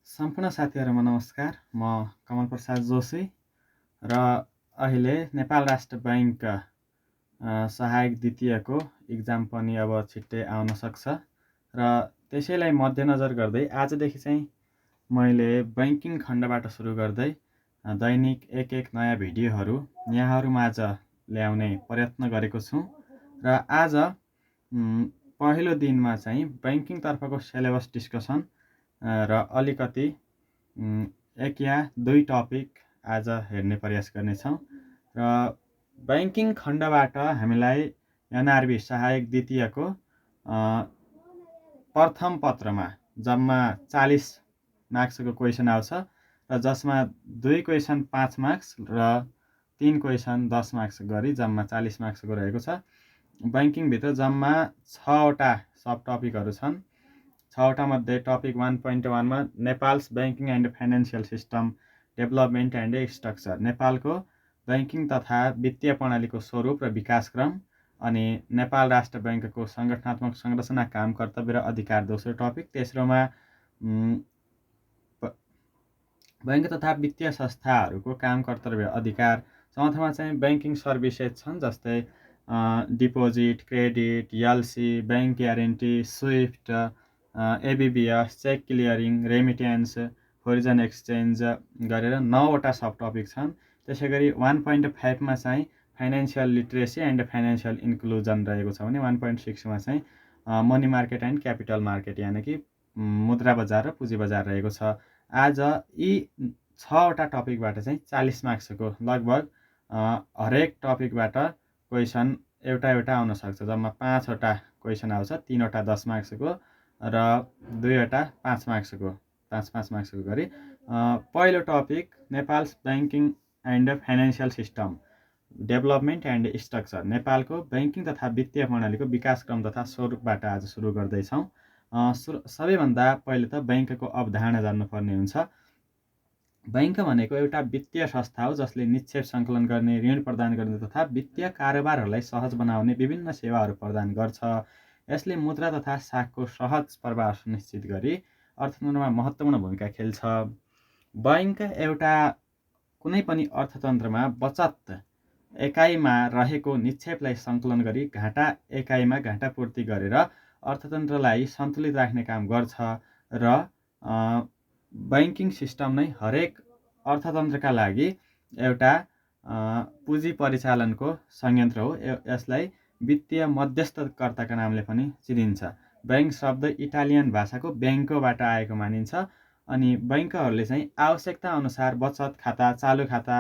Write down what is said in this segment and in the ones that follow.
सम्पूर्ण साथीहरुमा नमस्कार। म कमल प्रसाद जोशी र अहिले नेपाल राष्ट्र बैंक सहायक द्वितीयको इक्जाम पनि अब छिट्टै आउन सक्छ र त्यसैलाई मध्यनजर गर्दै आजदेखि चाहिँ मैले बैंकिङ खण्डबाट सुरु गर्दै दैनिक एक नयाँ भिडियोहरू यहाँहरूमाझ ल्याउने प्रयत्न गरेको छु र आज पहिलो दिनमा चाहिँ बैंकिङ तर्फको सिलेबस डिस्कसन र अलिकति एक या दुई टपिक आज हेर्ने प्रयास गर्नेछौँ र बैंकिङ खण्डबाट हामीलाई एनआरबी सहायक द्वितीयको प्रथम पत्रमा जम्मा 40 मार्क्सको क्वेसन आउँछ र जसमा 2 क्वेसन 5 मार्क्स र 3 क्वेसन 10 मार्क्स गरी जम्मा 40 मार्क्सको रहेको छ। बैंकिङ भित्र जम्मा 6 वटा सब टपिकहरू छन्। 6 वटा मध्ये टपिक 1.1 मा Nepals banking and financial system development and structure, नेपालको बैंकिङ तथा वित्तीय प्रणालीको स्वरूप र विकासक्रम, अनि नेपाल राष्ट्र बैंकको संगठनात्मक संरचना, काम, कर्तव्य र अधिकार दोस्रो टपिक। तेस्रोमा बैंक तथा वित्तीय संस्थाहरूको काम, कर्तव्य, अधिकार। चौथोमा चाहिँ बैंकिङ सर्भिसेज छन्, जस्तै deposit, credit, LC, bank guarantee, SWIFT, ABBS, cheque clearing, remittance, foreign exchange गरेर 9 वटा सब टपिक छन्। त्यसैगरी 1.5 मा चाहिँ financial literacy and financial inclusion रहेको छ भने 1.6 मा चाहिँ money market and capital market यानि कि मुद्रा बजार र पुँजी बजार रहेको छ। आज यी 6 वटा टपिकबाट चाहिँ 40 मार्क्सको लगभग हरेक टपिकबाट क्वेसन एउटा आउन सक्छ। जम्मा 5 वटा क्वेसन आउँछ, 3 वटा 10 मार्क्सको र 2 वटा 5 मार्क्सको, 5 मार्क्सको गरी। पहिलो topic Nepals banking and financial system development and structure, नेपालको बैंकिङ तथा वित्तीय प्रणालीको विकासक्रम तथा स्वरूपबाट आज सुरु गर्दैछौँ। सबैभन्दा पहिले त बैंकको अवधारणा जान्नुपर्ने हुन्छ। बैंक भनेको एउटा वित्तीय संस्था हो जसले निक्षेप सङ्कलन गर्ने, ऋण प्रदान गर्ने तथा वित्तीय कारोबारहरूलाई सहज बनाउने विभिन्न सेवाहरू प्रदान गर्छ। यसले मुद्रा तथा साखको सहज प्रवाह सुनिश्चित गरी अर्थतन्त्रमा महत्त्वपूर्ण भूमिका खेल्छ। बैंक एउटा कुनै पनि अर्थतन्त्रमा बचत एकाइमा रहेको निक्षेपलाई सङ्कलन गरी घाटा एकाइमा घाटा पूर्ति गरेर अर्थतन्त्रलाई सन्तुलित राख्ने काम गर्छ र बैंकिङ सिस्टम नै हरेक अर्थतन्त्रका लागि एउटा पुँजी परिचालनको संयन्त्र हो। यसलाई वित्तीय मध्यस्थकर्ताका नामले पनि चिनिन्छ। बैंक शब्द इटालियन भाषाको ब्याङ्कोबाट आएको मानिन्छ अनि बैंकहरूले चाहिँ आवश्यकता अनुसार बचत खाता, चालु खाता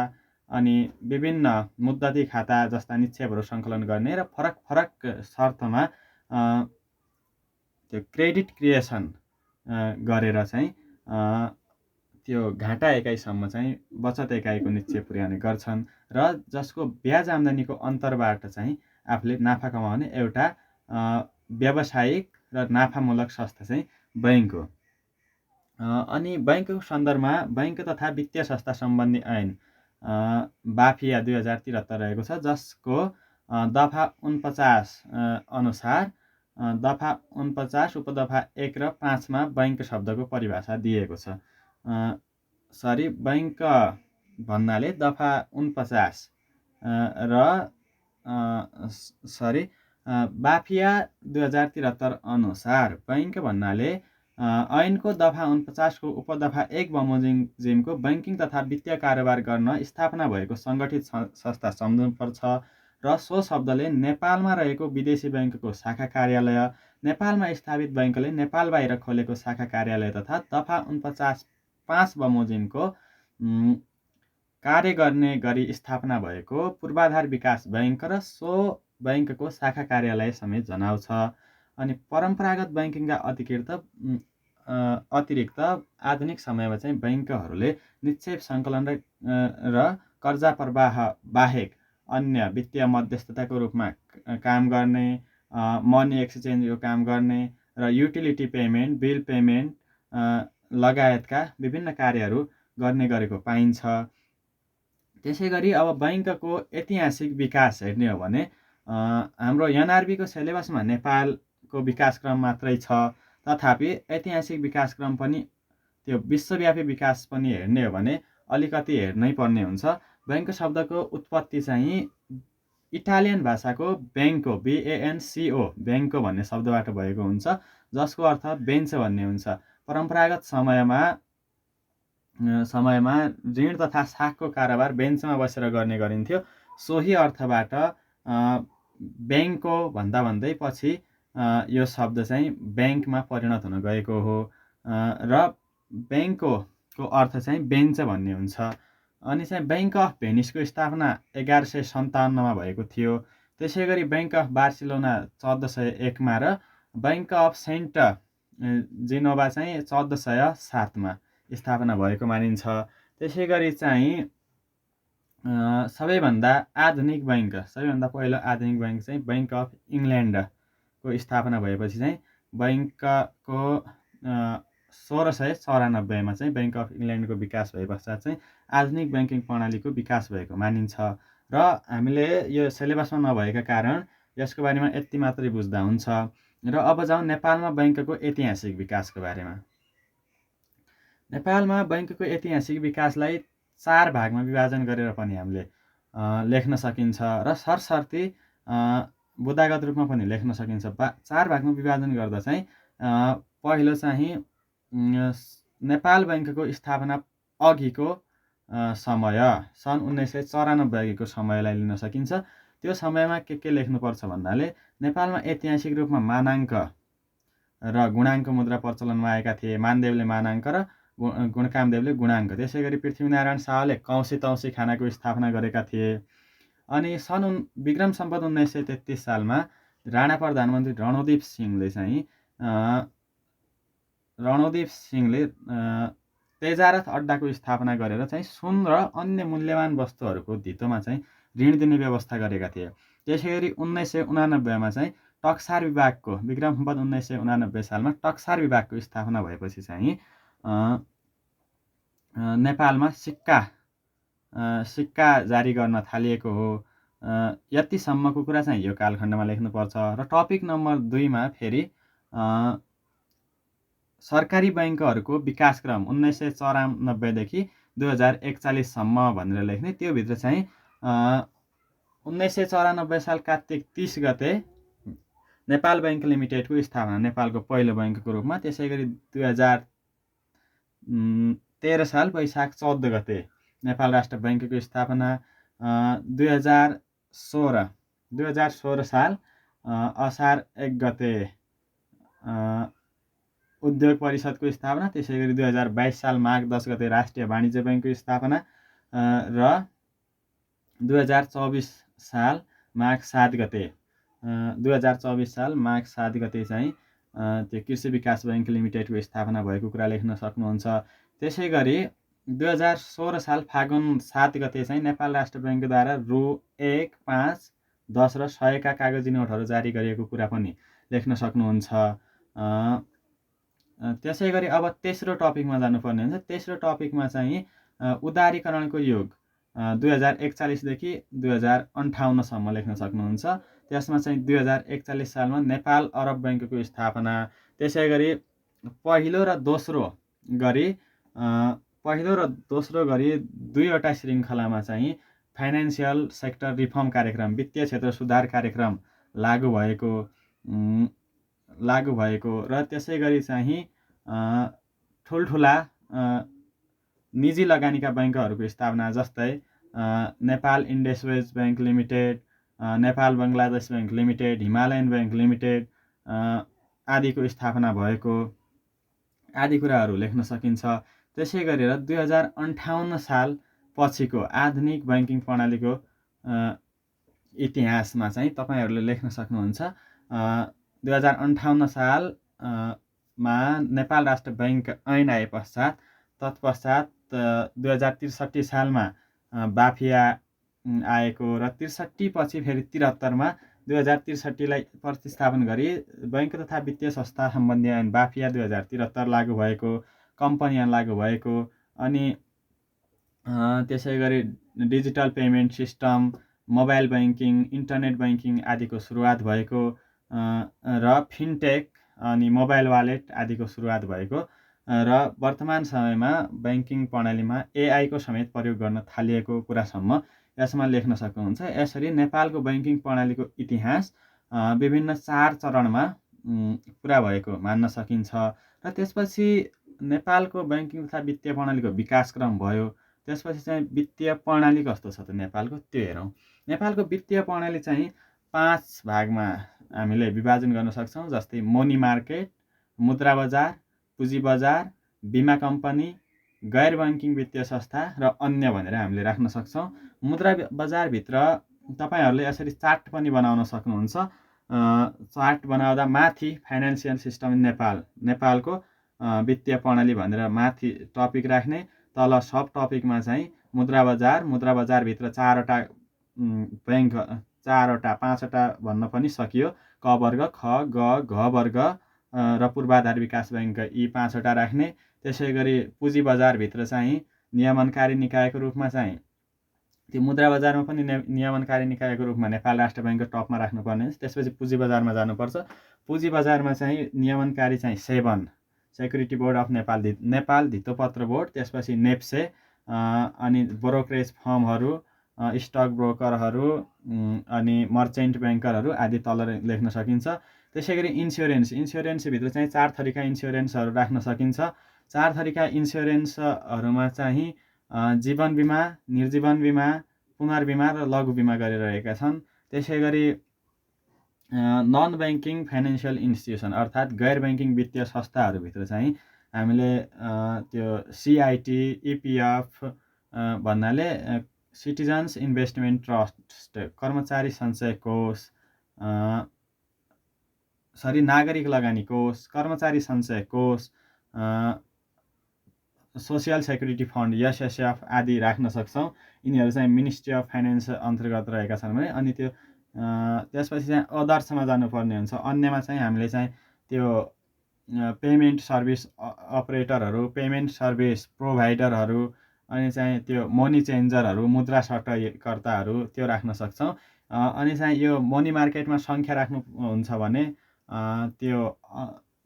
अनि विभिन्न मुद्दती खाता जस्ता निक्षेपहरू सङ्कलन गर्ने र फरक फरक शर्तमा त्यो क्रेडिट क्रिएसन गरेर चाहिँ त्यो घाटा एकाइसम्म चाहिँ बचत एकाइको निक्षेप पुर्याउने गर्छन् र जसको ब्याज आम्दानीको अन्तरबाट चाहिँ आफूले नाफा कमाउने एउटा व्यावसायिक र नाफामूलक संस्था चाहिँ बैंक हो। अनि बैंकको सन्दर्भमा बैंक तथा वित्तीय संस्था सम्बन्धी ऐन बाफिया 2073 रहेको छ, जसको दफा 49 अनुसार दफा 49 उपदफा 1 र 5 मा बैंक शब्दको परिभाषा दिएको छ। बैंक भन्नाले दफा 49 र बाफिया 2073 अनुसार बैंक भन्नाले ऐनको दफा 49 को उपदफा 1 बमोजिमको बैंकिङ तथा वित्तीय कारोबार गर्न स्थापना भएको सङ्गठित संस्था सम्झनुपर्छ र सो शब्दले नेपालमा रहेको विदेशी बैंकको शाखा कार्यालय, नेपालमा स्थापित बैंकले नेपाल बाहिर खोलेको शाखा कार्यालय तथा दफा 49(5) बमोजिमको कार्य गर्ने गरी स्थापना भएको पूर्वाधार विकास बैंक र सो बैंकको शाखा कार्यालय समेत जनाउँछ। अनि परम्परागत बैंकिङका अतिरिक्त आधुनिक समयमा चाहिँ बैंकहरूले निक्षेप सङ्कलन र कर्जा प्रवाह बाहेक अन्य वित्तीय मध्यस्थताको रूपमा काम गर्ने, मनी एक्सचेन्जको काम गर्ने र युटिलिटी पेमेन्ट, बिल पेमेन्ट लगायतका विभिन्न कार्यहरू गर्ने गरेको पाइन्छ। त्यसैगरी अब बैंकको ऐतिहासिक विकास हेर्ने हो भने हाम्रो एनआरबीको सिलेबसमा नेपालको विकासक्रम मात्रै छ, तथापि ऐतिहासिक विकासक्रम पनि त्यो विश्वव्यापी विकास पनि हेर्ने हो भने अलिकति हेर्नै पर्ने हुन्छ। बैंक शब्दको उत्पत्ति चाहिँ इटालियन भाषाको ब्याङ्को BANCO ब्याङ्को भन्ने शब्दबाट भएको हुन्छ, जसको अर्थ बेन्च भन्ने हुन्छ। परम्परागत समयमा ऋण तथा साखको कारोबार बेन्चमा बसेर गर्ने गरिन्थ्यो। सोही अर्थबाट ब्याङ्को भन्दा भन्दै पछि यो शब्द चाहिँ ब्याङ्कमा परिणत हुन गएको हो र ब्याङ्को अर्थ चाहिँ बेन्च भन्ने हुन्छ। अनि चाहिँ ब्याङ्क अफ भेनिसको स्थापना 1157मा भएको थियो। त्यसै गरी ब्याङ्क अफ बार्सिलोना 1401मा र ब्याङ्क अफ सेन्ट जिनोभा चाहिँ 1407मा स्थापना भएको मानिन्छ। त्यसै गरी चाहिँ सबैभन्दा पहिलो आधुनिक ब्याङ्क चाहिँ ब्याङ्क अफ इङ्ल्यान्डको स्थापना भएपछि चाहिँ ब्याङ्कको 1694मा चाहिँ ब्याङ्क अफ इङ्ल्यान्डको विकास भए पश्चात चाहिँ आधुनिक ब्याङ्किङ प्रणालीको विकास भएको मानिन्छ। र हामीले यो सिलेबसमा नभएका कारण यसको बारेमा यति मात्रै बुझ्दा हुन्छ। र अब जाउँ नेपालमा ब्याङ्कको ऐतिहासिक विकासको बारेमा। नेपालमा ब्याङ्कको ऐतिहासिक विकासलाई 4 भागमा विभाजन गरेर पनि हामीले लेख्न सकिन्छ र सरसर्ती बुदागत रूपमा पनि लेख्न सकिन्छ। 4 भागमा विभाजन गर्दा चाहिँ पहिलो चाहिँ नेपाल ब्याङ्कको स्थापना अघिको समय सन् 1994 अघिको समयलाई लिन सकिन्छ। त्यो समयमा के लेख्नुपर्छ भन्नाले नेपालमा ऐतिहासिक रूपमा मानाङ्क र गुणाङ्क मुद्रा प्रचलनमा आएका थिए। मानदेवले मानाङ्क र गुणकामदेवले गुणाङ्क। त्यसै गरी पृथ्वीनारायण शाहले कौशी तौसी खानाको स्थापना गरेका थिए। अनि विक्रम सम्वत 1933 सालमा राणा प्रधानमन्त्री रणोदीप सिंहले तेजारथ अड्डाको स्थापना गरेर चाहिँ सुन र अन्य मूल्यवान वस्तुहरूको धितोमा चाहिँ ऋण दिने व्यवस्था गरेका थिए। त्यसै गरी 1989मा चाहिँ टक्सार विभागको विक्रम सम्वत 1989 सालमा टक्सार विभागको स्थापना भएपछि चाहिँ नेपालमा सिक्का जारी गर्न थालिएको हो। यतिसम्मको कुरा चाहिँ यो कालखण्डमा लेख्नुपर्छ। र टपिक नम्बर 2मा फेरि सरकारी बैङ्कहरूको विकासक्रम 1994 देखि 2041 सम्म भनेर लेख्ने। त्यो भित्र चाहिँ 1994 साल कार्तिक 30 गते नेपाल बैङ्क लिमिटेडको स्थापना नेपालको पहिलो बैङ्कको रूपमा। त्यसै गरी 2013 साल वैशाख 14 गते नेपाल राष्ट्र बैङ्कको स्थापना। 2016 साल असार 1 गते उद्योग परिषदको स्थापना। त्यसै गरी 2022 साल माघ 10 गते राष्ट्रिय वाणिज्य बैङ्कको स्थापना र 2024 साल माघ 7 गते चाहिँ त्यो कृषि विकास बैङ्क लिमिटेडको स्थापना भएको कुरा लेख्न सक्नुहुन्छ। त्यसै गरी 2016 साल फागुन 7 गते चाहिँ नेपाल राष्ट्र बैङ्कद्वारा रु 1, 5, 10 र 100 का कागजी नोटहरू जारी गरिएको कुरा पनि लेख्न सक्नुहुन्छ। त्यसै गरी अब तेस्रो टपिकमा जानुपर्ने हुन्छ। तेस्रो टपिकमा चाहिँ उदारीकरणको युग 2041 देखि 2058 सम्म लेख्न सक्नुहुन्छ। त्यसमा चाहिँ 2041 सालमा नेपाल अरब बैङ्कको स्थापना। त्यसै गरी पहिलो र दोस्रो गरी दुईवटा श्रृङ्खलामा चाहिँ फाइनेन्सियल सेक्टर रिफर्म कार्यक्रम वित्तीय क्षेत्र सुधार कार्यक्रम लागू भएको र त्यसै गरी चाहिँ ठुल्ठुला निजी लगानीका बैङ्कहरूको स्थापना जस्तै Nepal Indosuez bank limited, Nepal Bangladesh bank limited, Himalayan bank limited आदिको स्थापना भएको आदि कुराहरू लेख्न सकिन्छ। त्यसै गरेर 2058 साल पछिको आधुनिक बैङ्किङ प्रणालीको इतिहासमा चाहिँ तपाईँहरूले लेख्न सक्नुहुन्छ। 2058 सालमा नेपाल राष्ट्र बैङ्क ऐन आए पश्चात तत्पश्चात 2063 सालमा बाफिया आएको र 63 पछि फेरि 73मा 2063लाई प्रतिस्थापन गरी बैङ्क तथा वित्तीय संस्था सम्बन्धी ऐन बाफिया 2073 लागू भएको, कम्पनी ऐन लागू भएको। अनि त्यसै गरी digital payment system, mobile banking, internet banking आदिको सुरुवात भएको र फिनटेक अनि मोबाइल वालेट आदिको सुरुवात भएको र वर्तमान समयमा ब्याङ्किङ प्रणालीमा एआईको समेत प्रयोग गर्न थालिएको कुरासम्म यसमा लेख्न सक्नुहुन्छ। यसरी नेपालको ब्याङ्किङ प्रणालीको इतिहास विभिन्न 4 चरणमा पुरा भएको मान्न सकिन्छ। र त्यसपछि नेपालको ब्याङ्किङ तथा वित्तीय प्रणालीको विकासक्रम भयो। त्यसपछि चाहिँ वित्तीय प्रणाली कस्तो छ त नेपालको, त्यो हेरौँ। नेपालको वित्तीय प्रणाली चाहिँ 5 भागमा हामीले विभाजन गर्न सक्छौँ। जस्तै मनी मार्केट, मुद्रा बजार, पुँजी बजार, बिमा कम्पनी, गैर ब्याङ्किङ वित्तीय संस्था र अन्य भनेर हामीले राख्न सक्छौँ। मुद्रा बजारभित्र तपाईँहरूले यसरी चार्ट पनि बनाउन सक्नुहुन्छ। चार्ट बनाउँदा माथि फाइनेन्सियल सिस्टम इन नेपालको वित्तीय प्रणाली भनेर माथि टपिक राख्ने, तल सब टपिकमा चाहिँ मुद्रा बजारभित्र 4वटा ब्याङ्क, 4वटा 5वटा भन्न पनि सकियो। क वर्ग, ख, ग, घ वर्ग र पूर्वाधार विकास ब्याङ्क, यी 5वटा राख्ने। त्यसै गरी पुँजी बजारभित्र चाहिँ नियमनकारी निकायको रूपमा चाहिँ त्यो मुद्रा बजारमा पनि नियमनकारी निकायको रूपमा नेपाल राष्ट्र ब्याङ्कको टपमा राख्नुपर्ने हुन्छ। त्यसपछि पुँजी बजारमा जानुपर्छ। पुँजी बजारमा चाहिँ नियमनकारी चाहिँ SEBON, security board of Nepal धितोपत्र बोर्ड, त्यसपछि नेप्से, अनि ब्रोकरेज फर्महरू, स्टक ब्रोकरहरू, अनि मर्चेन्ट ब्याङ्करहरू आदि तल लेख्न सकिन्छ। त्यसै गरी इन्स्योरेन्सभित्र चाहिँ 4 थरीका इन्स्योरेन्सहरू राख्न सकिन्छ। 4 थरीका इन्स्योरेन्सहरूमा चाहिँ जीवन बिमा, निर्जीवन बिमा, पुनर्बिमा र लघु बिमा गरिरहेका छन्। त्यसै गरी नन ब्याङ्किङ फाइनेन्सियल इन्स्टिट्युसन अर्थात् गैर ब्याङ्किङ वित्तीय संस्थाहरूभित्र चाहिँ हामीले त्यो सिआइटी, इपिएफ भन्नाले सिटिजन्स इन्भेस्टमेन्ट ट्रस्ट, कर्मचारी सञ्चय कोष, नागरिक लगानी कोष, कर्मचारी सञ्चय कोष, सोसियल सेक्युरिटी फन्ड एसएसएफ आदि राख्न सक्छौँ। यिनीहरू चाहिँ मिनिस्ट्री अफ फाइनेन्स अन्तर्गत रहेका छन् भने। अनि त्यो त्यसपछि चाहिँ अदर्समा जानुपर्ने हुन्छ। अन्यमा चाहिँ हामीले चाहिँ त्यो पेमेन्ट सर्भिस अपरेटरहरू, पेमेन्ट सर्भिस प्रोभाइडरहरू, अनि चाहिँ त्यो मनी चेन्जरहरू, मुद्रा सट्टाकर्ताहरू, त्यो राख्न सक्छौँ। अनि चाहिँ यो मनी मार्केटमा सङ्ख्या राख्नुहुन्छ भने त्यो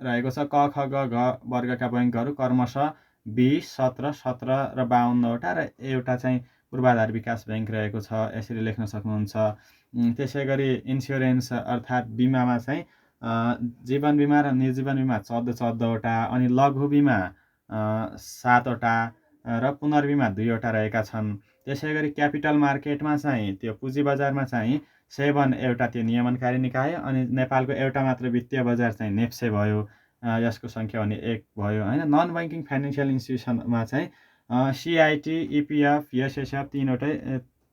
रहेको छ क, ख, ग, घ वर्गका ब्याङ्कहरू क्रमशः 20, 17, 17 र 52वटा, र एउटा चाहिँ पूर्वाधार विकास ब्याङ्क रहेको छ। यसरी लेख्न सक्नुहुन्छ। त्यसै गरी इन्स्योरेन्स अर्थात् बिमामा चाहिँ जीवन बिमा र निर्जीवन बिमा 14वटा, अनि लघु बिमा 7वटा र पुनर्बिमा 2वटा रहेका छन्। त्यसै गरी क्यापिटल मार्केटमा चाहिँ त्यो पुँजी बजारमा चाहिँ 7 एउटा त्यो नियमनकारी निकाय, अनि नेपालको एउटा मात्र वित्तीय बजार चाहिँ नेप्से भयो, यसको सङ्ख्या भने 1 भयो होइन। नन ब्याङ्किङ फाइनेन्सियल इन्स्टिट्युसनमा चाहिँ सिआइटी, इपिएफ, एसएसएफ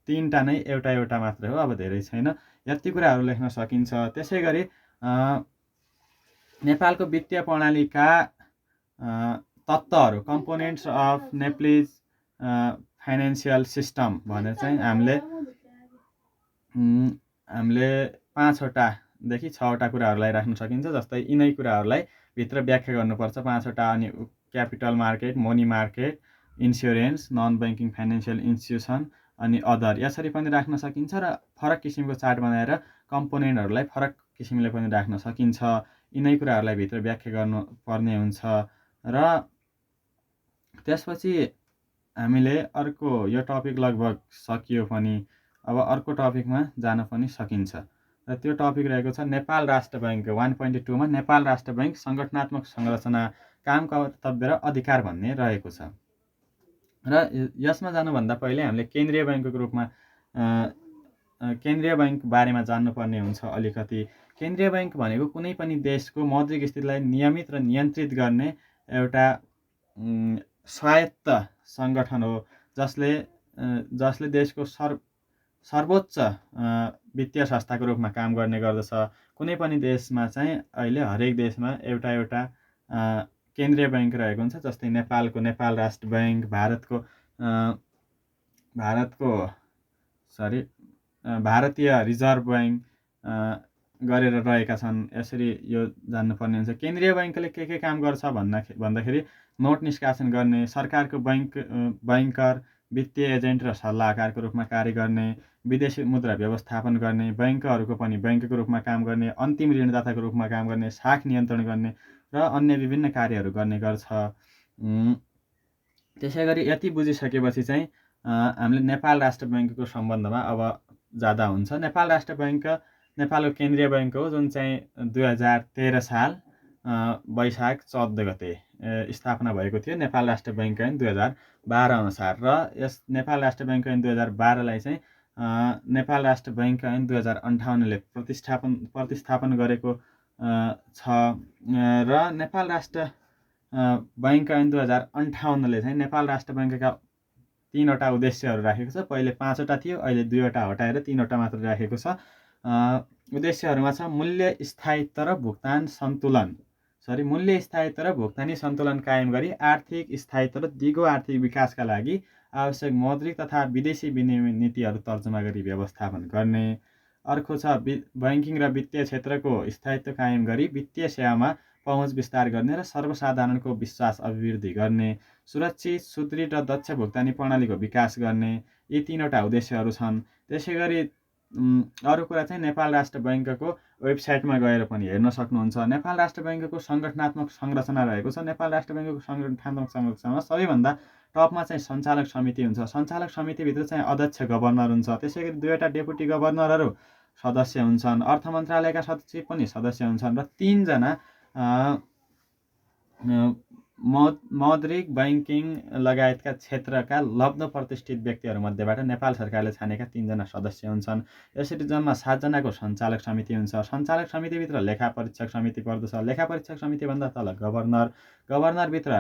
3वटा नै एउटा मात्र हो, अब धेरै छैन। यति कुराहरू लेख्न सकिन्छ। त्यसै गरी नेपालको वित्तीय प्रणालीका तत्त्वहरू, components of Nepalese financial system भनेर चाहिँ हामीले 5वटादेखि 6वटा कुराहरूलाई राख्न सकिन्छ। जस्तै यिनै कुराहरूलाई भित्र व्याख्या गर्नुपर्छ 5वटा। अनि capital market, money market, insurance, non banking financial institution, अनि अदर, यसरी पनि राख्न सकिन्छ। र फरक किसिमको चार्ट बनाएर कम्पोनेन्टहरूलाई फरक किसिमले पनि राख्न सकिन्छ। यिनै कुराहरूलाई भित्र व्याख्या गर्नुपर्ने हुन्छ। र त्यसपछि हामीले अर्को, यो टपिक लगभग सकियो पनि, अब अर्को टपिकमा जान पनि सकिन्छ। र त्यो टपिक रहेको छ नेपाल राष्ट्र ब्याङ्क। 1.2मा नेपाल राष्ट्र ब्याङ्क सङ्गठनात्मक संरचना, काम, कर्तव्य र अधिकार भन्ने रहेको छ। र यसमा जानुभन्दा पहिले हामीले केन्द्रीय ब्याङ्कको रूपमा केन्द्रीय ब्याङ्क बारेमा जान्नुपर्ने हुन्छ अलिकति। केन्द्रीय ब्याङ्क भनेको कुनै पनि देशको मौद्रिक स्थितिलाई नियमित र नियन्त्रित गर्ने एउटा स्वायत्त सङ्गठन हो, जसले देशको सर्वोच्च वित्तीय संस्थाको रूपमा काम गर्ने गर्दछ। कुनै पनि देशमा चाहिँ अहिले हरेक देशमा एउटा केन्द्रीय ब्याङ्क रहेको हुन्छ। जस्तै नेपालको नेपाल राष्ट्र ब्याङ्क, भारतीय रिजर्भ ब्याङ्क गरेर रहेका छन्। यसरी यो जान्नुपर्ने हुन्छ। केन्द्रीय ब्याङ्कले के काम गर्छ भन्दाखेरि नोट निष्कासन गर्ने, सरकारको बैङ्कर, वित्तीय एजेन्ट र सल्लाहकारको रूपमा कार्य गर्ने, विदेशी मुद्रा व्यवस्थापन गर्ने, बैङ्कहरूको पनि बैङ्कको रूपमा काम गर्ने, अन्तिम ऋणदाताको रूपमा काम गर्ने, साख नियन्त्रण गर्ने र अन्य विभिन्न कार्यहरू गर्ने गर्छ। उम्, त्यसै गरी यति बुझिसकेपछि चाहिँ हामीले नेपाल राष्ट्र बैङ्कको सम्बन्धमा अब जाँदा हुन्छ। नेपाल राष्ट्र बैङ्क नेपालको केन्द्रीय बैङ्क हो, जुन चाहिँ 2013 साल वैशाख 14 गते स्थापना भएको थियो। नेपाल राष्ट्र बैङ्क ऐन 2012 अनुसार, र यस नेपाल राष्ट्र बैङ्क ऐन 2012लाई चाहिँ नेपाल राष्ट्र बैङ्क ऐन 2058ले प्रतिस्थापन गरेको छ। र नेपाल राष्ट्र बैङ्क ऐन 2058ले चाहिँ नेपाल राष्ट्र बैङ्कका 3वटा उद्देश्यहरू राखेको छ। पहिले 5वटा थियो, अहिले 2वटा हटाएर 3वटा मात्र राखेको छ। उद्देश्यहरूमा छ मूल्य स्थायित्व र भुक्तानी सन्तुलन कायम गरी आर्थिक स्थायित्व र दिगो आर्थिक विकासका लागि आवश्यक मौद्रिक तथा विदेशी विनिमय नीतिहरू तर्जुमा गरी व्यवस्थापन गर्ने। अर्को छ बैंकिङ र वित्तीय क्षेत्रको स्थायित्व कायम गरी वित्तीय सेवामा पहुँच विस्तार गर्ने र सर्वसाधारणको विश्वास अभिवृद्धि गर्ने। सुरक्षित, सुदृढ र दक्ष भुक्तानी प्रणालीको विकास गर्ने। यी 3वटा उद्देश्यहरू छन्। त्यसै गरी अरू कुरा चाहिँ नेपाल राष्ट्र बैङ्कको वेबसाइटमा गएर पनि हेर्न सक्नुहुन्छ। नेपाल राष्ट्र बैङ्कको सङ्गठनात्मक संरचना रहेको छ। नेपाल राष्ट्र बैङ्कको सङ्गठनात्मक संरचनामा सबैभन्दा टपमा चाहिँ सञ्चालक समिति हुन्छ। सञ्चालक समितिभित्र चाहिँ अध्यक्ष गभर्नर हुन्छ। त्यसै गरी 2वटा डेपुटी गभर्नरहरू सदस्य हुन्छन्। अर्थ मन्त्रालयका सचिव पनि सदस्य हुन्छन्, र 3जना मौद्रिक, बैंकिङ लगायतका क्षेत्रका लब्ध प्रतिष्ठित व्यक्तिहरूमध्येबाट नेपाल सरकारले छानेका 3जना सदस्य हुन्छन्। यसरी जम्मा 7जनाको सञ्चालक समिति हुन्छ। सञ्चालक समितिभित्र लेखा परीक्षक समिति पर्दछ। लेखा परीक्षक समितिभन्दा तल गभर्नरभित्र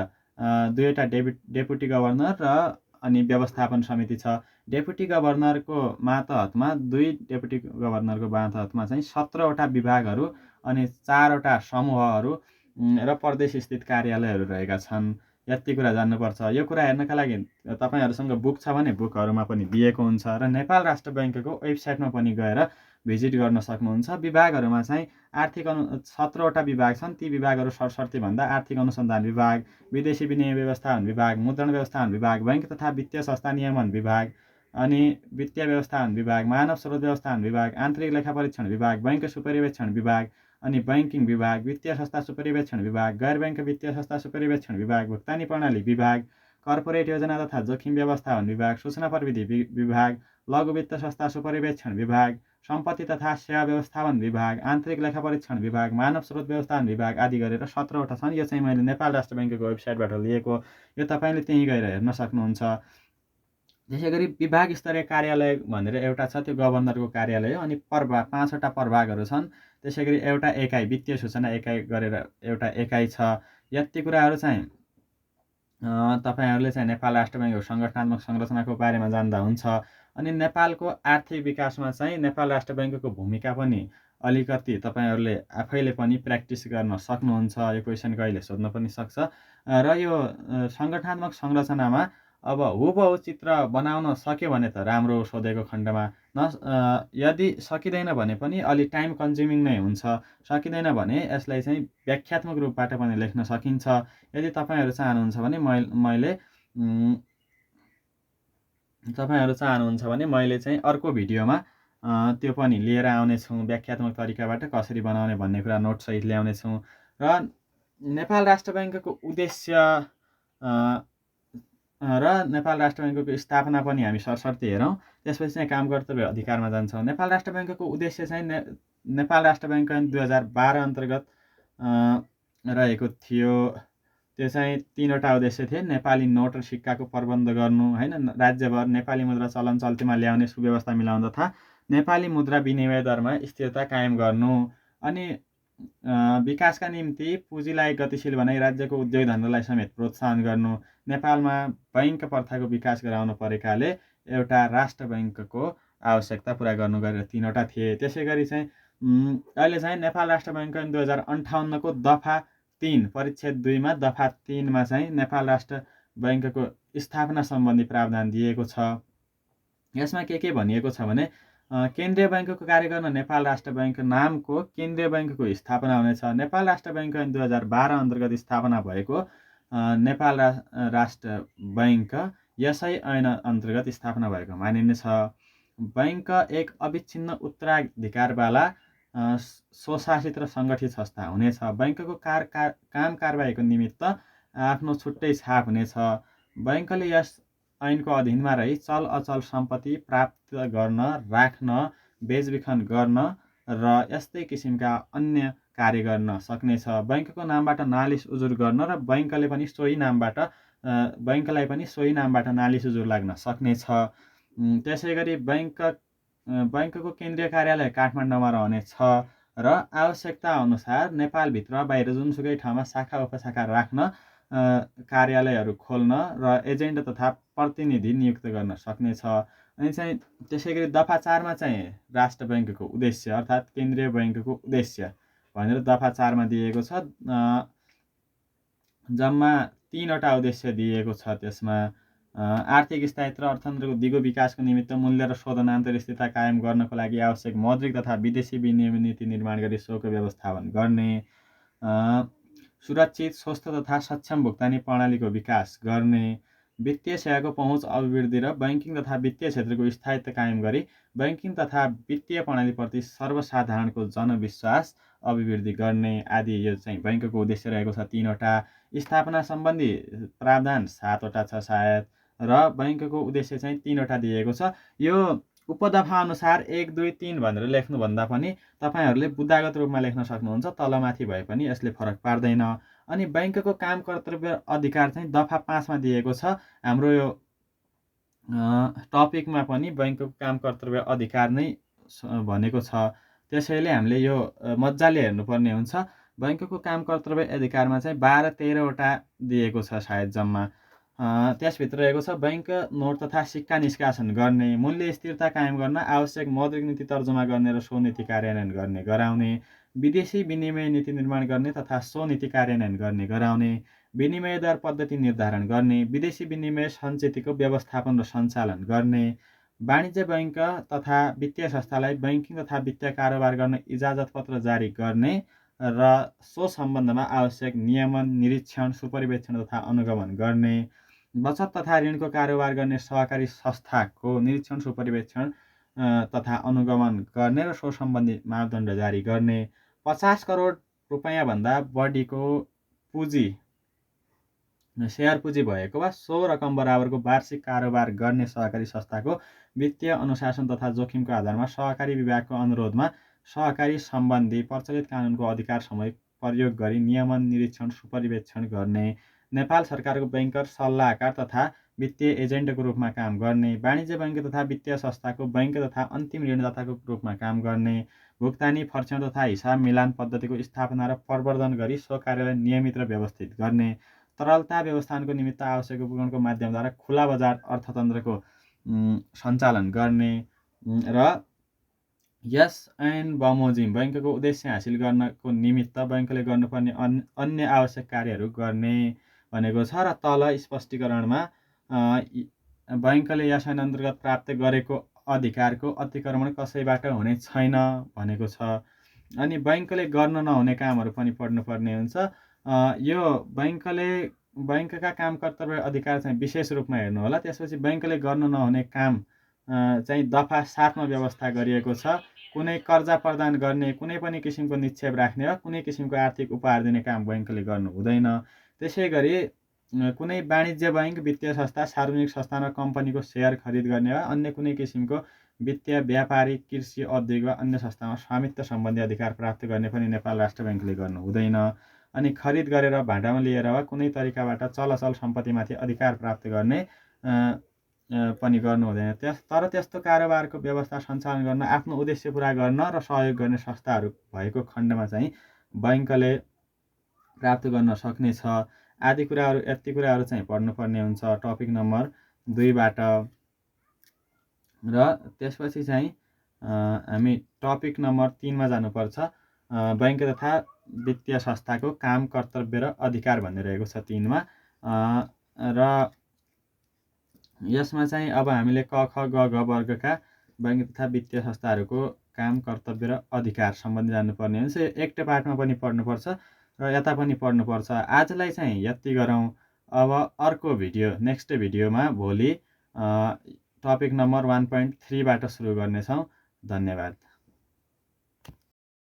2वटा डेपुटी गभर्नर र अनि व्यवस्थापन समिति छ। डेपुटी गभर्नरको मातहतमा 2 डेपुटी गभर्नरको मातहतमा चाहिँ 17वटा विभागहरू अनि 4वटा समूहहरू र प्रदेशस्थित कार्यालयहरू रहेका छन्। यति कुरा जान्नुपर्छ। यो कुरा हेर्नका लागि तपाईँहरूसँग बुक छ भने बुकहरूमा पनि दिएको हुन्छ, र नेपाल राष्ट्र बैङ्कको वेबसाइटमा पनि गएर भिजिट गर्न सक्नुहुन्छ। विभागहरूमा चाहिँ 17वटा विभाग छन्। ती विभागहरू सरसर्ती भन्दा आर्थिक अनुसन्धान विभाग, विदेशी विनिमय व्यवस्थापन विभाग, मुद्रण व्यवस्थापन विभाग, बैङ्क तथा वित्तीय संस्था नियमन विभाग, अनि वित्तीय व्यवस्थापन विभाग, मानव स्रोत व्यवस्थापन विभाग, आन्तरिक लेखा परीक्षण विभाग, बैङ्क सुपरिवेक्षण विभाग, अनि बैंकिङ विभाग, वित्तीय संस्था सुपरिवेक्षण विभाग, गैर बैंक वित्तीय संस्था सुपरिवेक्षण विभाग, भुक्तानी प्रणाली विभाग, कर्पोरेट योजना तथा जोखिम व्यवस्थापन विभाग, सूचना प्रविधि विभाग, लघु वित्त संस्था सुपरिवेक्षण विभाग, सम्पत्ति तथा सेवा व्यवस्थापन विभाग, आन्तरिक लेखा परीक्षण विभाग, मानव स्रोत व्यवस्थापन विभाग आदि गरेर 17वटा छन्। यो चाहिँ मैले नेपाल राष्ट्र बैङ्कको वेबसाइटबाट लिएको। यो तपाईँले त्यहीँ गएर हेर्न सक्नुहुन्छ। त्यसै गरी विभाग स्तरीय कार्यालय भनेर एउटा छ, त्यो गभर्नरको कार्यालय हो। अनि 5वटा प्रभागहरू छन्। त्यसै गरी एउटा एकाइ, वित्तीय सूचना एकाइ गरेर एउटा एकाइ छ। यति कुराहरू चाहिँ तपाईँहरूले चाहिँ नेपाल राष्ट्र बैङ्कको सङ्गठनात्मक संरचनाको बारेमा जान्दा हुन्छ। अनि नेपालको आर्थिक विकासमा चाहिँ नेपाल राष्ट्र बैङ्कको भूमिका पनि अलिकति तपाईँहरूले आफैले पनि प्र्याक्टिस गर्न सक्नुहुन्छ। यो क्वेसन कहिले सोध्न पनि सक्छ। र यो सङ्गठनात्मक संरचनामा अब हुबहु चित्र बनाउन सक्यो भने त राम्रो, सोधेको खण्डमा। यदि सकिँदैन भने पनि अलि टाइम कन्ज्युमिङ नै हुन्छ। सकिँदैन भने यसलाई चाहिँ व्याख्यात्मक रूपबाट पनि लेख्न सकिन्छ। यदि तपाईँहरू चाहनुहुन्छ भने मैले चाहिँ अर्को भिडियोमा त्यो पनि लिएर आउनेछु। व्याख्यात्मक तरिकाबाट कसरी बनाउने भन्ने कुरा नोटसहित ल्याउनेछु। र नेपाल राष्ट्र बैङ्कको उद्देश्य र नेपाल राष्ट्र बैङ्कको स्थापना पनि हामी सरसर्ती हेरौँ। त्यसपछि चाहिँ काम कर्तव्य अधिकारमा जान्छौँ। नेपाल राष्ट्र बैङ्कको उद्देश्य चाहिँ नेपाल राष्ट्र बैङ्क ऐन 2012 अन्तर्गत रहेको थियो। त्यो चाहिँ 3वटा उद्देश्य थिए। नेपाली नोट र सिक्काको प्रबन्ध गर्नु, होइन, राज्यभर नेपाली मुद्रा चलन चल्तीमा ल्याउने सुव्यवस्था मिलाउनु तथा नेपाली मुद्रा विनिमय दरमा स्थिरता कायम गर्नु, अनि विकासका निम्ति पुँजीलाई गतिशील बनाई राज्यको उद्योग धन्दालाई समेत प्रोत्साहन गर्नु। नेपालमा बैङ्क प्रथाको विकास गराउनु परेकाले एउटा राष्ट्र बैङ्कको आवश्यकता पुरा गर्नु गरेर 3वटा थिए। त्यसै गरी चाहिँ अहिले चाहिँ नेपाल राष्ट्र बैङ्क ऐन 2058को दफा 3 परिच्छेद 2मा दफा 3मा चाहिँ नेपाल राष्ट्र बैङ्कको स्थापना सम्बन्धी प्रावधान दिएको छ। यसमा के भनिएको छ भने केन्द्रीय बैङ्कको कार्यकालमा नेपाल राष्ट्र बैङ्क नामको केन्द्रीय बैङ्कको स्थापना हुनेछ। नेपाल राष्ट्र बैङ्क ऐन 2012 अन्तर्गत स्थापना भएको नेपाल राष्ट्र बैङ्क यसै ऐन अन्तर्गत स्थापना भएको मानिनेछ। बैङ्क एक अविच्छिन्न उत्तराधिकारवाला स्वशासित र सङ्गठित संस्था हुनेछ। बैङ्कको काम कारबाहीको निमित्त आफ्नो छुट्टै छाप हुनेछ। बैंकले यस ऐनको अधीनमा रही चल अचल सम्पत्ति प्राप्त गर्न, राख्न, बेचबिखन गर्न र यस्तै किसिमका अन्य कार्य गर्न सक्नेछ। बैंकको नामबाट नालिस उजुर गर्न र बैंकलाई पनि सोही नामबाट नालिस उजुर लाग्न सक्नेछ। त्यसै गरी बैंकको केन्द्रीय कार्यालय काठमाडौँमा रहनेछ र आवश्यकता अनुसार नेपालभित्र बाहिर जुनसुकै ठाउँमा शाखा उपशाखा राख्न, कार्यालयहरू खोल्न र एजेन्ट तथा प्रतिनिधि नियुक्त गर्न सक्नेछ। अनि चाहिँ त्यसै गरी दफा 4 मा चाहिँ राष्ट्र बैंकको उद्देश्य अर्थात् केन्द्रीय बैंकको उद्देश्य भनेर दफा 4 मा दिएको छ। जम्मा 3 वटा उद्देश्य दिएको छ। त्यसमा आर्थिक स्थायित्व र अर्थतन्त्रको दिगो विकासको निमित्त मूल्य र शोधनान्तर स्थिरता कायम गर्नको लागि आवश्यक मौद्रिक तथा विदेशी विनिमय नीति निर्माण गरी सोको व्यवस्थापन गर्ने, सुरक्षित, स्वस्थ तथा सक्षम भुक्तानी प्रणालीको विकास गर्ने, वित्तीय सेवाको पहुँच अभिवृद्धि र बैंकिङ तथा वित्तीय क्षेत्रको स्थायित्व कायम गरी बैंकिङ तथा वित्तीय प्रणालीप्रति सर्वसाधारणको जनविश्वास अभिवृद्धि गर्ने आदि यो चाहिँ बैंकको उद्देश्य रहेको छ। 3 वटा स्थापना सम्बन्धी प्रावधान 7 वटा छ सायद, र बैंकको उद्देश्य चाहिँ 3 वटा दिएको छ। यो उपदफा अनुसार 1, 2, 3 भनेर लेख्नुभन्दा पनि तपाईँहरूले बुद्धागत रूपमा लेख्न सक्नुहुन्छ, तलमाथि भए पनि यसले फरक पार्दैन। अनि बैंकको काम कर्तव्य अधिकार चाहिँ दफा 5 मा दिएको छ। हाम्रो यो टपिकमा पनि बैंकको काम कर्तव्य अधिकार नै भनेको छ। त्यसैले हामीले यो मजाले हेर्नुपर्ने हुन्छ। बैंकको काम कर्तव्य अधिकारमा चाहिँ 12-13 वटा दिएको छ सायद जम्मा। त्यसभित्र रहेको छ बैंक नोट तथा सिक्का निष्कासन गर्ने, मूल्य स्थिरता कायम गर्न, आवश्यक मौद्रिक नीति तर्जुमा गर्ने र सो नीति कार्यान्वयन गर्ने गराउने, विदेशी विनिमय नीति निर्माण गर्ने तथा सो नीति कार्यान्वयन गर्ने गराउने, विनिमय दर पद्धति निर्धारण गर्ने, विदेशी विनिमय सञ्चितको व्यवस्थापन र सञ्चालन गर्ने, वाणिज्य बैंक तथा वित्तीय संस्थालाई बैंकिङ तथा वित्तीय कारोबार गर्न इजाजत पत्र जारी गर्ने र सो सम्बन्धमा आवश्यक नियमन, निरीक्षण, सुपरिवेक्षण तथा अनुगमन गर्ने, बचत तथा ऋणको कारोबार गर्ने सहकारी संस्थाको निरीक्षण, सुपरिवेक्षण तथा अनुगमन गर्ने र सो सम्बन्धी मापदण्ड जारी गर्ने, 50 करोड रुपैयाँभन्दा बढीको पुँजी सेयर पुँजी भएको वा सो रकम बराबरको वार्षिक कारोबार गर्ने सहकारी संस्थाको वित्तीय अनुशासन तथा जोखिमको आधारमा सहकारी विभागको अनुरोधमा सहकारी सम्बन्धी प्रचलित कानुनको अधिकार समय प्रयोग गरी नियमन, निरीक्षण, सुपरिवेक्षण गर्ने, नेपाल सरकारको बैंकर सल्लाहकार तथा वित्तीय एजेन्टको रूपमा काम गर्ने, वाणिज्य बैंक तथा वित्तीय संस्थाको बैंक तथा अन्तिम ऋणदाताको रूपमा काम गर्ने, भुक्तानी, फर्स्याउँ तथा हिसाब मिलान पद्धतिको स्थापना र प्रवर्धन गरी सो कार्यालय नियमित र व्यवस्थित गर्ने, तरलता व्यवस्थापनको निमित्त आवश्यक उपकरणको माध्यमद्वारा खुला बजार अर्थतन्त्रको सञ्चालन गर्ने र यस ऐन बमोजिम बैंकको उद्देश्य हासिल गर्नको निमित्त बैंकले गर्नुपर्ने अन्य आवश्यक कार्यहरू गर्ने भनेको छ। र तल स्पष्टीकरणमा बैंकले यस ऐन अन्तर्गत प्राप्त गरेको अधिकारको अतिक्रमण कसैबाट हुने छैन भनेको छ। अनि बैंकले गर्न नहुने कामहरू पनि पढ्नुपर्ने हुन्छ। यो बैंकका काम कर्तव्य अधिकार चाहिँ विशेष रूपमा हेर्नु होला। त्यसपछि बैंकले गर्न नहुने काम चाहिँ दफा 7 मा व्यवस्था गरिएको छ। कुनै कर्जा प्रदान गर्ने, कुनै पनि किसिमको निक्षेप राख्ने वा कुनै किसिमको आर्थिक उपहार दिने काम बैंकले गर्नु हुँदैन। त्यसै गरी कुनै वाणिज्य बैंक, वित्तीय संस्था, सार्वजनिक संस्थान वा कम्पनीको सेयर खरिद गर्ने वा अन्य कुनै किसिमको वित्तीय, व्यापारिक, कृषि, औद्योगिक वा अन्य संस्थामा स्वामित्व सम्बन्धी अधिकार प्राप्त गर्ने पनि नेपाल राष्ट्र बैंकले गर्नु हुँदैन। अनि खरिद गरेर भाडामा लिएर वा कुनै तरिकाबाट चल अचल सम्पत्तिमाथि अधिकार प्राप्त गर्ने पनि गर्नु हुँदैन। तर त्यस्तो कारोबारको व्यवस्था सञ्चालन गर्न, आफ्नो उद्देश्य पुरा गर्न र सहयोग गर्ने संस्थाहरू भएको खण्डमा चाहिँ बैंकले प्राप्त गर्न सक्नेछ। आदि कुराहरू, यति कुराहरू चाहिँ पढ्नुपर्ने हुन्छ टपिक नम्बर 2 बाट। र त्यसपछि चाहिँ हामी टपिक नम्बर 3 मा जानुपर्छ। बैंक तथा वित्तीय संस्थाको काम, कर्तव्य र अधिकार भन्ने रहेको छ 3 मा। र यसमा चाहिँ अब हामीले क, ख, ग, घ वर्गका बैंक तथा वित्तीय संस्थाहरूको काम, कर्तव्य र अधिकार सम्बन्धी जान्नुपर्ने हुन्छ। एकटा पाठमा पनि पढ्नुपर्छ र यता पनि पढ्नुपर्छ। आजलाई चाहिँ यति गरौँ। अब अर्को भिडियो, नेक्स्ट भिडियोमा भोलि टपिक नम्बर 1.3 बाट सुरु गर्नेछौँ। धन्यवाद।